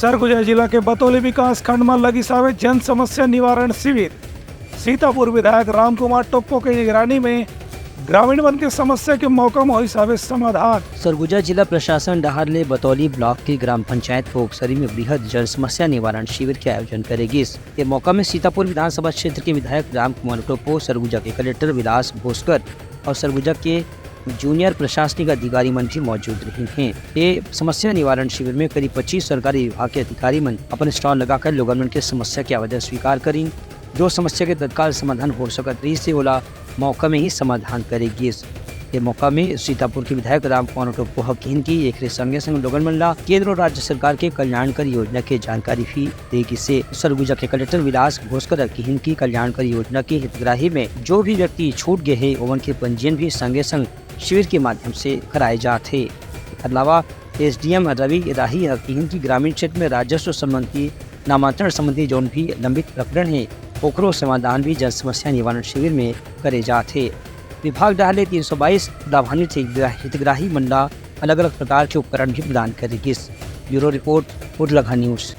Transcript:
सरगुजा जिला के बतौली विकास खंड में लगी सावे जन समस्या निवारण शिविर। सीतापुर विधायक रामकुमार टोप्पो की निगरानी में ग्रामीण वन की समस्या के मौका में हुई सावे समाधान। सरगुजा जिला प्रशासन डहार ले बतौली ब्लॉक की ग्राम पंचायत फोकसरी में बृहद जल समस्या निवारण शिविर के आयोजन करेगी। इस मौका में सीतापुर विधानसभा क्षेत्र के विधायक रामकुमार टोप्पो, सरगुजा के कलेक्टर विलास भोसकर और सरगुजा के जूनियर प्रशासनिक अधिकारी मन भी मौजूद रहे हैं। ये समस्या निवारण शिविर में करीब 25 सरकारी विभाग के अधिकारी मन अपने स्टॉल लगाकर लोगों मन के समस्या के आवेदन स्वीकार करी। जो समस्या के तत्काल समाधान हो सकत रही से ओला मौका में ही समाधान करेगी। ये मौका में सीतापुर के विधायक रामकुमार टोप्पो हकीन की एक संगे संग लोगन मन ला केंद्र और राज्य सरकार के कल्याणकारी योजना के जानकारी भी देगी। से सरगुजा के कलेक्टर विलास भोसकर हकीन की कल्याणकारी योजना के हितग्राही में जो भी व्यक्ति छूट गए है उन के पंजीयन भी संगे संग शिविर के माध्यम से कराए जाते। अलावा एसडीएम रवि राही हकीन की ग्रामीण क्षेत्र में राजस्व संबंधी नामांतरण संबंधी जो भी लंबित प्रकरण है ओकरो समाधान भी जल समस्या निवारण शिविर में करे जाते। विभाग डाले 322 लाभान्वित हितग्राही मंडला अलग अलग प्रकार के उपकरण भी प्रदान करेगी। ब्यूरो रिपोर्ट उर्लघा न्यूज।